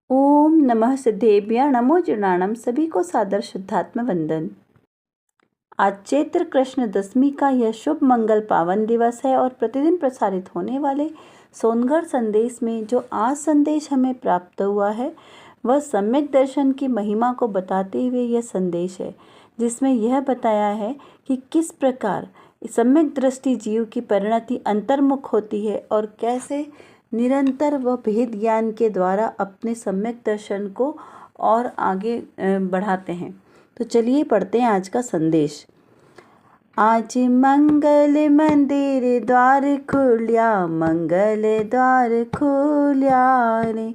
ओम नमः सिद्धेभ्य नमो जुर्णाणम। सभी को सादर शुद्धात्म वंदन। आज चैत्र कृष्ण दशमी का यह शुभ मंगल पावन दिवस है और प्रतिदिन प्रसारित होने वाले सोनगढ़ संदेश में जो आज संदेश हमें प्राप्त हुआ है वह सम्यक दर्शन की महिमा को बताते हुए यह संदेश है, जिसमें यह बताया है कि किस प्रकार सम्यक दृष्टि जीव की परिणति अंतर्मुख होती है और कैसे निरंतर वह भेद ज्ञान के द्वारा अपने सम्यक दर्शन को और आगे बढ़ाते हैं। तो चलिए पढ़ते हैं आज का संदेश। आज मंगल मंदिर द्वार खुल्या, मंगल द्वार खुल्या रे,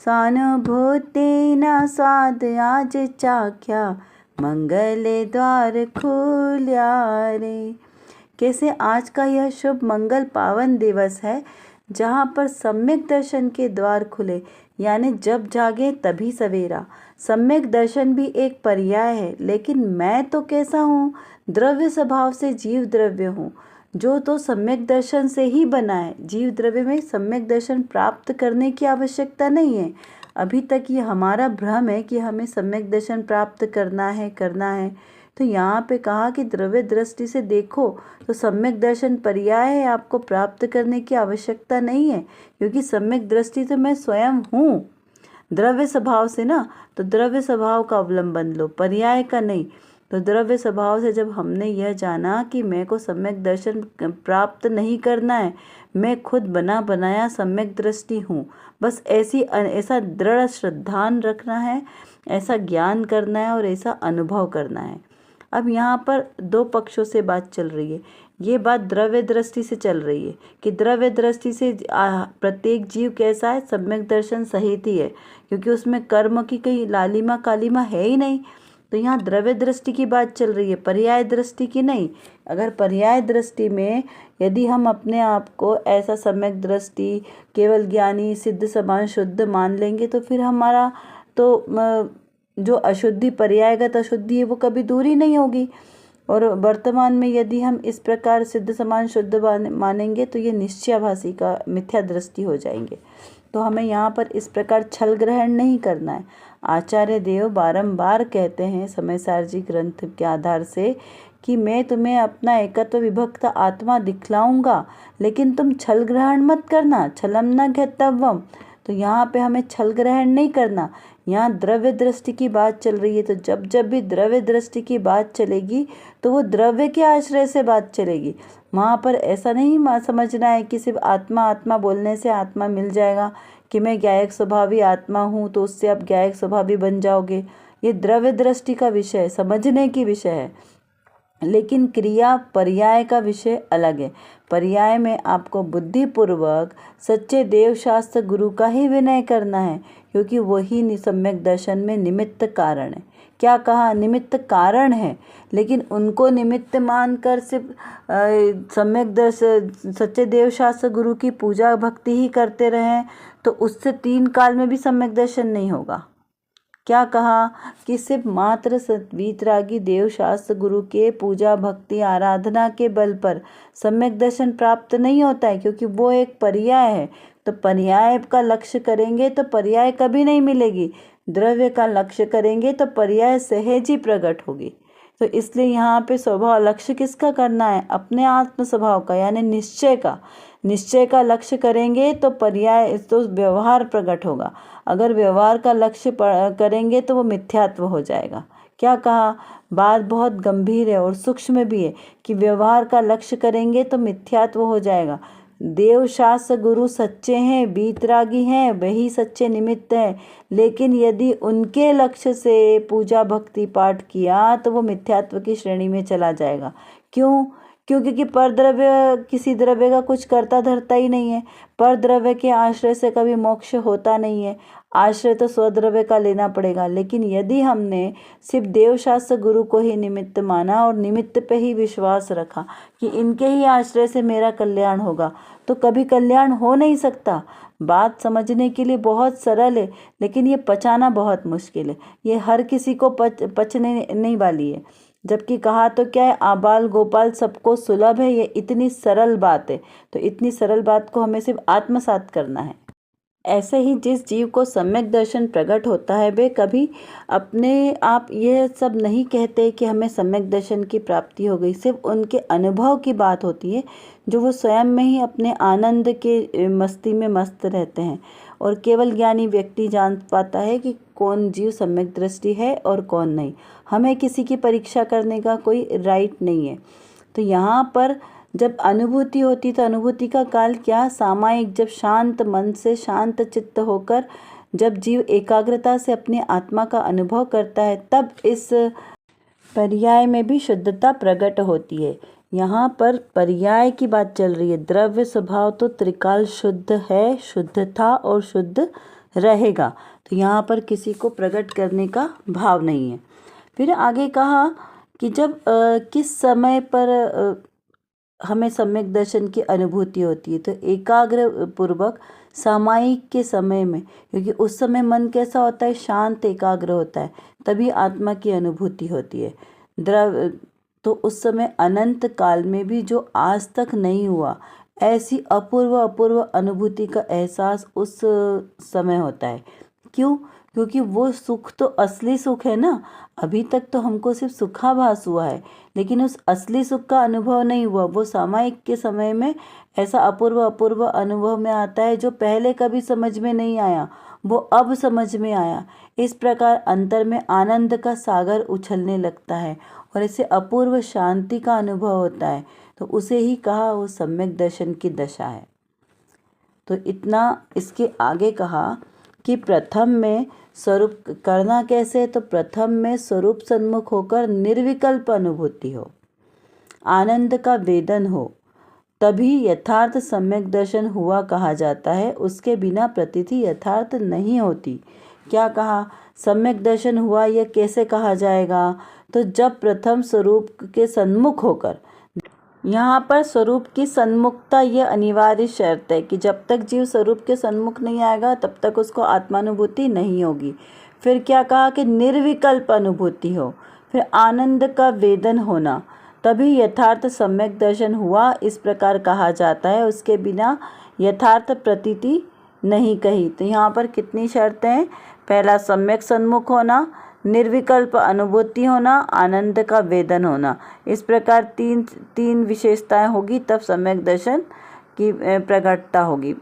स्वानुभूति न स्वाद आज चाख्या, मंगल द्वार खुल्या रे। कैसे आज का यह शुभ मंगल पावन दिवस है जहाँ पर सम्यक दर्शन के द्वार खुले, यानी जब जागे तभी सवेरा। सम्यक दर्शन भी एक पर्याय है, लेकिन मैं तो कैसा हूँ? द्रव्य स्वभाव से जीव द्रव्य हूँ, जो तो सम्यक दर्शन से ही बना है। जीव द्रव्य में सम्यक दर्शन प्राप्त करने की आवश्यकता नहीं है। अभी तक ये हमारा भ्रम है कि हमें सम्यक दर्शन प्राप्त करना है। तो यहाँ पे कहा कि द्रव्य दृष्टि से देखो तो सम्यक दर्शन पर्याय है, आपको प्राप्त करने की आवश्यकता नहीं है, क्योंकि सम्यक दृष्टि तो मैं स्वयं हूँ द्रव्य स्वभाव से ना। तो द्रव्य स्वभाव का अवलंबन लो, पर्याय का नहीं। तो द्रव्य स्वभाव से जब हमने यह जाना कि मैं को सम्यक दर्शन प्राप्त नहीं करना है, मैं खुद बना बनाया सम्यक दृष्टि हूँ, बस ऐसा दृढ़ श्रद्धान रखना है, ऐसा ज्ञान करना है और ऐसा अनुभव करना है। अब यहाँ पर दो पक्षों से बात चल रही है। ये बात द्रव्य दृष्टि से चल रही है कि द्रव्य दृष्टि से प्रत्येक जीव कैसा है, सम्यक दर्शन सहित ही है, क्योंकि उसमें कर्म की कहीं लालिमा कालिमा है ही नहीं। तो यहाँ द्रव्य दृष्टि की बात चल रही है, पर्याय दृष्टि की नहीं। अगर पर्याय दृष्टि में यदि हम अपने आप को ऐसा सम्यक दृष्टि केवल ज्ञानी सिद्ध समान शुद्ध मान लेंगे तो फिर हमारा तो जो अशुद्धि पर्यायगत अशुद्धि है वो कभी दूर ही नहीं होगी। और वर्तमान में यदि हम इस प्रकार सिद्ध समान शुद्ध मानेंगे तो ये निश्चयाभासी का मिथ्या दृष्टि हो जाएंगे। तो हमें यहाँ पर इस प्रकार छल ग्रहण नहीं करना है। आचार्य देव बारंबार कहते हैं समय सारजी ग्रंथ के आधार से कि मैं तुम्हें अपना एकत्व विभक्त आत्मा दिखलाऊंगा, लेकिन तुम छल ग्रहण मत करना, छलम न घतव्यम। तो यहाँ पे हमें छल ग्रहण नहीं करना। यहाँ द्रव्य दृष्टि की बात चल रही है, तो जब भी द्रव्य दृष्टि की बात चलेगी तो वो द्रव्य के आश्रय से बात चलेगी। वहाँ पर ऐसा नहीं समझना है कि सिर्फ आत्मा आत्मा बोलने से आत्मा मिल जाएगा, कि मैं ज्ञायक स्वभावी आत्मा हूँ तो उससे आप ज्ञायक स्वभावी बन जाओगे। ये द्रव्य दृष्टि का विषय है, समझने की विषय है, लेकिन क्रिया पर्याय का विषय अलग है। पर्याय में आपको बुद्धिपूर्वक सच्चे देवशास्त्र गुरु का ही विनय करना है, क्योंकि वही सम्यक दर्शन में निमित्त कारण है। क्या कहा? निमित्त कारण है, लेकिन उनको निमित्त मानकर सिर्फ सम्यक दर्शन सच्चे देवशास्त्र गुरु की पूजा भक्ति ही करते रहें तो उससे 3 काल में भी सम्यक दर्शन नहीं होगा। क्या कहा कि सिर्फ मात्र वीतरागी देवशास्त्र गुरु के पूजा भक्ति आराधना के बल पर सम्यक दर्शन प्राप्त नहीं होता है, क्योंकि वो एक पर्याय है। तो पर्याय का लक्ष्य करेंगे तो पर्याय कभी नहीं मिलेगी, द्रव्य का लक्ष्य करेंगे तो पर्याय सहज ही प्रकट होगी। तो इसलिए यहाँ पे स्वभाव लक्ष्य किसका करना है? अपने आत्म स्वभाव का, यानी निश्चय का लक्ष्य करेंगे तो पर्याय तो व्यवहार प्रकट होगा। अगर व्यवहार का लक्ष्य करेंगे तो वो मिथ्यात्व हो जाएगा। क्या कहा? बात बहुत गंभीर है और सूक्ष्म भी है कि व्यवहार का लक्ष्य करेंगे तो मिथ्यात्व हो जाएगा। देवशास्त्र गुरु सच्चे हैं, बीतरागी हैं, वही सच्चे निमित्त हैं, लेकिन यदि उनके लक्ष्य से पूजा भक्ति पाठ किया तो वो मिथ्यात्व की श्रेणी में चला जाएगा। क्यों? क्योंकि परद्रव्य किसी द्रव्य का कुछ करता धरता ही नहीं है। परद्रव्य के आश्रय से कभी मोक्ष होता नहीं है, आश्रय तो स्वद्रव्य का लेना पड़ेगा। लेकिन यदि हमने सिर्फ देवशास्त्र गुरु को ही निमित्त माना और निमित्त पे ही विश्वास रखा कि इनके ही आश्रय से मेरा कल्याण होगा, तो कभी कल्याण हो नहीं सकता। बात समझने के लिए बहुत सरल है, लेकिन ये पचाना बहुत मुश्किल है। ये हर किसी को पचने नहीं वाली है। जबकि कहा तो क्या है, आबाल गोपाल सबको सुलभ है। ये इतनी सरल बात है, तो इतनी सरल बात को हमें सिर्फ आत्मसात करना है। ऐसे ही जिस जीव को सम्यक दर्शन प्रकट होता है वे कभी अपने आप ये सब नहीं कहते कि हमें सम्यक दर्शन की प्राप्ति हो गई। सिर्फ उनके अनुभव की बात होती है, जो वो स्वयं में ही अपने आनंद के मस्ती में मस्त रहते हैं। और केवल ज्ञानी व्यक्ति जान पाता है कि कौन जीव सम्यक दृष्टि है और कौन नहीं। हमें किसी की परीक्षा करने का कोई राइट नहीं है। तो यहाँ पर जब अनुभूति होती तो अनुभूति का काल क्या, सामायिक, जब शांत मन से शांत चित्त होकर जब जीव एकाग्रता से अपनी आत्मा का अनुभव करता है, तब इस पर्याय में भी शुद्धता प्रकट होती है। यहाँ पर पर्याय की बात चल रही है। द्रव्य स्वभाव तो त्रिकाल शुद्ध है, शुद्ध था और शुद्ध रहेगा। तो यहाँ पर किसी को प्रकट करने का भाव नहीं है। फिर आगे कहा कि जब किस समय पर हमें सम्यक दर्शन की अनुभूति होती है, तो एकाग्र पूर्वक सामायिक के समय में, क्योंकि उस समय मन कैसा होता है, शांत एकाग्र होता है, तभी आत्मा की अनुभूति होती है। तो उस समय अनंत काल में भी जो आज तक नहीं हुआ, ऐसी अपूर्व अनुभूति का एहसास उस समय होता है। क्यों? क्योंकि वो सुख तो असली सुख है ना। अभी तक तो हमको सिर्फ सुखाभास हुआ है, लेकिन उस असली सुख का अनुभव नहीं हुआ। वो सामायिक के समय में ऐसा अपूर्व अनुभव में आता है, जो पहले कभी समझ में नहीं आया, वो अब समझ में आया। इस प्रकार अंतर में आनंद का सागर उछलने लगता है और इसे अपूर्व शांति का अनुभव होता है। तो उसे ही कहा वो सम्यक दर्शन की दशा है। तो इतना। इसके आगे कहा कि प्रथम में स्वरूप करना कैसे, तो प्रथम में स्वरूप सन्मुख होकर निर्विकल्प अनुभूति हो, आनंद का वेदन हो, तभी यथार्थ सम्यक दर्शन हुआ कहा जाता है। उसके बिना प्रतीति यथार्थ नहीं होती। क्या कहा? सम्यक दर्शन हुआ, यह कैसे कहा जाएगा? तो जब प्रथम स्वरूप के सन्मुख होकर, यहाँ पर स्वरूप की सन्मुखता यह अनिवार्य शर्त है कि जब तक जीव स्वरूप के सन्मुख नहीं आएगा तब तक उसको आत्मानुभूति नहीं होगी। फिर क्या कहा कि निर्विकल्प अनुभूति हो, फिर आनंद का वेदन होना, तभी यथार्थ सम्यक दर्शन हुआ, इस प्रकार कहा जाता है। उसके बिना यथार्थ प्रतीति नहीं कही। तो यहाँ पर कितनी शर्तें हैं? पहला सम्यक सन्मुख होना, निर्विकल्प अनुभूति होना, आनंद का वेदन होना। इस प्रकार तीन विशेषताएं होगी, तब सम्यक दर्शन की प्रकटता होगी।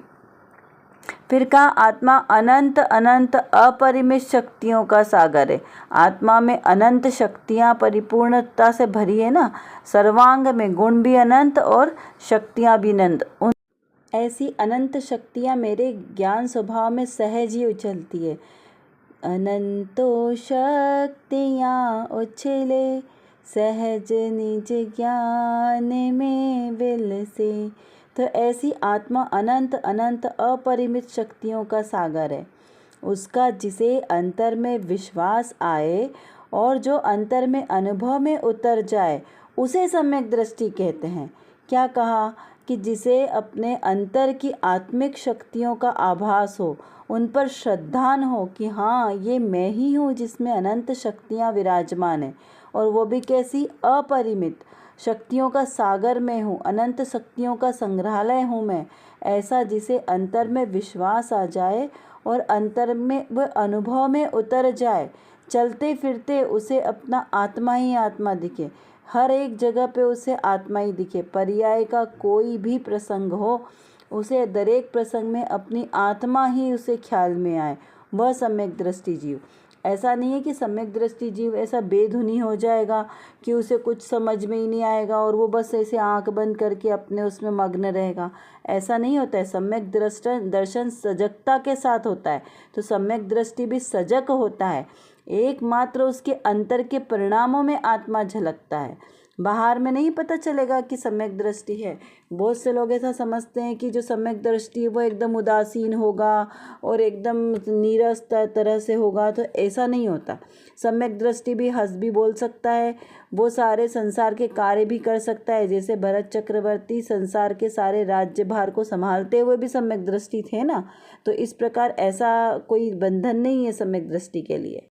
फिर कहा आत्मा अनंत अनंत अपरिमित शक्तियों का सागर है। आत्मा में अनंत शक्तियां परिपूर्णता से भरी है ना। सर्वांग में गुण भी अनंत और शक्तियां भी अनंत। ऐसी अनंत शक्तियां मेरे ज्ञान स्वभाव में सहज ही उछलती है। अनंतो शक्तियाँ उछले सहज निज ज्ञान में विल से। तो ऐसी आत्मा अनंत अनंत अपरिमित शक्तियों का सागर है। उसका जिसे अंतर में विश्वास आए और जो अंतर में अनुभव में उतर जाए, उसे सम्यक दृष्टि कहते हैं। क्या कहा? कि जिसे अपने अंतर की आत्मिक शक्तियों का आभास हो, उन पर श्रद्धान हो कि हाँ, ये मैं ही हूँ जिसमें अनंत शक्तियाँ विराजमान हैं, और वो भी कैसी? अपरिमित शक्तियों का सागर में हूँ, अनंत शक्तियों का संग्रहालय हूँ मैं। ऐसा जिसे अंतर में विश्वास आ जाए और अंतर में वह अनुभव में उतर जाए, चलते फिरते उसे अपना आत्मा ही आत्मा दिखे, हर एक जगह पे उसे आत्मा ही दिखे। पर्याय का कोई भी प्रसंग हो, उसे दरेक प्रसंग में अपनी आत्मा ही उसे ख्याल में आए, वह सम्यक दृष्टि जीव। ऐसा नहीं है कि सम्यक दृष्टि जीव ऐसा बेधुनी हो जाएगा कि उसे कुछ समझ में ही नहीं आएगा और वो बस ऐसे आंख बंद करके अपने उसमें मग्न रहेगा। ऐसा नहीं होता है। सम्यक दर्शन सजगता के साथ होता है। तो सम्यक दृष्टि भी सजग होता है। एकमात्र उसके अंतर के परिणामों में आत्मा झलकता है, बाहर में नहीं पता चलेगा कि सम्यक दृष्टि है। बहुत से लोग ऐसा समझते हैं कि जो सम्यक दृष्टि है वो एकदम उदासीन होगा और एकदम नीरस तरह से होगा, तो ऐसा नहीं होता। सम्यक दृष्टि भी हंस भी बोल सकता है, वो सारे संसार के कार्य भी कर सकता है। जैसे भरत चक्रवर्ती संसार के सारे राज्यभार को संभालते हुए भी सम्यक दृष्टि थे ना। तो इस प्रकार ऐसा कोई बंधन नहीं है सम्यक दृष्टि के लिए।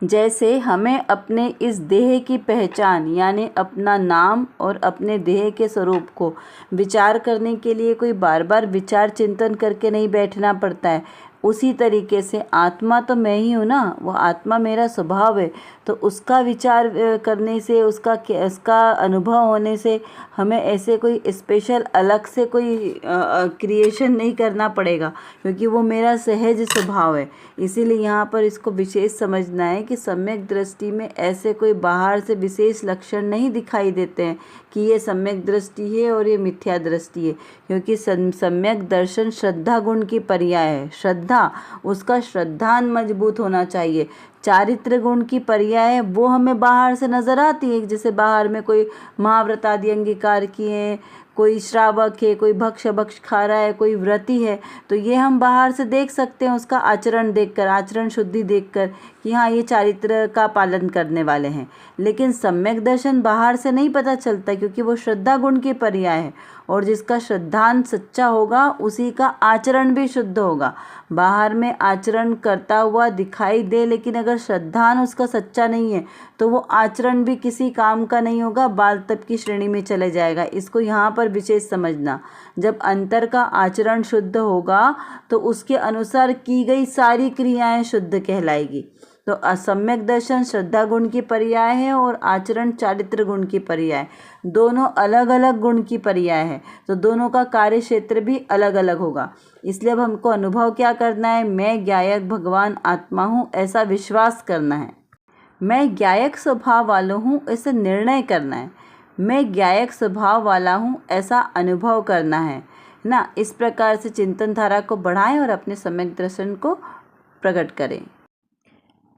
जैसे हमें अपने इस देह की पहचान यानी अपना नाम और अपने देह के स्वरूप को विचार करने के लिए कोई बार बार विचार चिंतन करके नहीं बैठना पड़ता है, उसी तरीके से आत्मा तो मैं ही हूँ ना, वो आत्मा मेरा स्वभाव है। तो उसका विचार करने से, उसका अनुभव होने से हमें ऐसे कोई स्पेशल अलग से कोई क्रिएशन नहीं करना पड़ेगा, क्योंकि वो मेरा सहज स्वभाव है। इसीलिए यहाँ पर इसको विशेष समझना है कि सम्यक दृष्टि में ऐसे कोई बाहर से विशेष लक्षण नहीं दिखाई देते हैं कि ये सम्यक दृष्टि है और ये मिथ्या दृष्टि है, क्योंकि सम्यक दर्शन श्रद्धा गुण की पर्याय है। श्रद्धा, उसका श्रद्धान मजबूत होना चाहिए। चारित्र गुण की पर्याय है, वो हमें बाहर से नजर आती है। जैसे बाहर में कोई महाव्रत आदि अंगीकार किए, कोई श्रावक है, कोई भक्ष खा रहा है, कोई व्रती है, तो ये हम बाहर से देख सकते हैं उसका आचरण देखकर, आचरण शुद्धि देखकर कि हाँ ये चारित्र का पालन करने वाले हैं। लेकिन सम्यक दर्शन बाहर से नहीं पता चलता, क्योंकि वो श्रद्धा गुण की पर्याय है, और जिसका श्रद्धान सच्चा होगा उसी का आचरण भी शुद्ध होगा। बाहर में आचरण करता हुआ दिखाई दे, लेकिन अगर श्रद्धान उसका सच्चा नहीं है तो वो आचरण भी किसी काम का नहीं होगा, बाल तप की श्रेणी में चले जाएगा। इसको यहाँ पर विशेष समझना। जब अंतर का आचरण शुद्ध होगा तो उसके अनुसार की गई सारी क्रियाएं शुद्ध कहलाएगी। तो असम्यक दर्शन श्रद्धा गुण की पर्याय है और आचरण चारित्र गुण की पर्याय, दोनों अलग अलग गुण की पर्याय है, तो दोनों का कार्य क्षेत्र भी अलग अलग होगा। इसलिए अब हमको अनुभव क्या करना है, मैं ज्ञायक भगवान आत्मा हूँ ऐसा विश्वास करना है। मैं ज्ञायक स्वभाव वाला हूँ ऐसे निर्णय करना है। मैं ज्ञायक स्वभाव वाला हूँ ऐसा अनुभव करना है ना। इस प्रकार से चिंतन धारा को बढ़ाएं और अपने सम्यक दर्शन को प्रकट करें।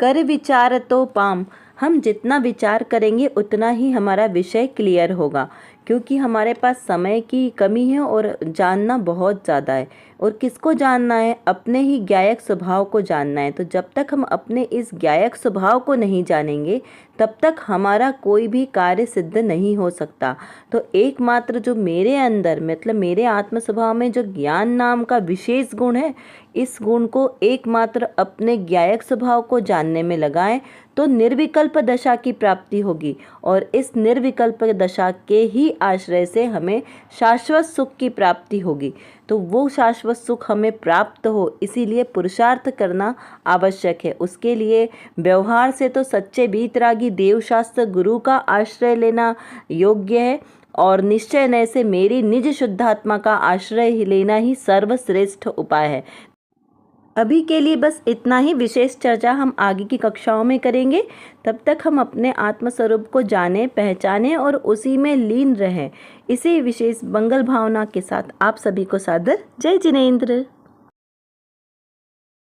कर विचार तो पाम, हम जितना विचार करेंगे उतना ही हमारा विषय क्लियर होगा, क्योंकि हमारे पास समय की कमी है और जानना बहुत ज़्यादा है। और किसको जानना है? अपने ही ज्ञायक स्वभाव को जानना है। तो जब तक हम अपने इस ज्ञायक स्वभाव को नहीं जानेंगे तब तक हमारा कोई भी कार्य सिद्ध नहीं हो सकता। तो एकमात्र जो मेरे अंदर, मतलब मेरे आत्म स्वभाव में जो ज्ञान नाम का विशेष गुण है, इस गुण को एकमात्र अपने ज्ञायक स्वभाव को जानने में लगाएं तो निर्विकल्प दशा की प्राप्ति होगी। और इस निर्विकल्प दशा के ही आश्रय से हमें शाश्वत सुख की प्राप्ति होगी। तो वो शाश्वत सुख हमें प्राप्त हो, इसीलिए पुरुषार्थ करना आवश्यक है। उसके लिए व्यवहार से तो सच्चे वीतरागी देवशास्त्र गुरु का आश्रय लेना योग्य है, और निश्चय नय से मेरी निज शुद्धात्मा का आश्रय लेना ही सर्वश्रेष्ठ उपाय है। अभी के लिए बस इतना ही। विशेष चर्चा हम आगे की कक्षाओं में करेंगे। तब तक हम अपने आत्मस्वरूप को जाने, पहचाने और उसी में लीन रहें। इसी विशेष मंगल भावना के साथ आप सभी को सादर जय जिनेंद्र।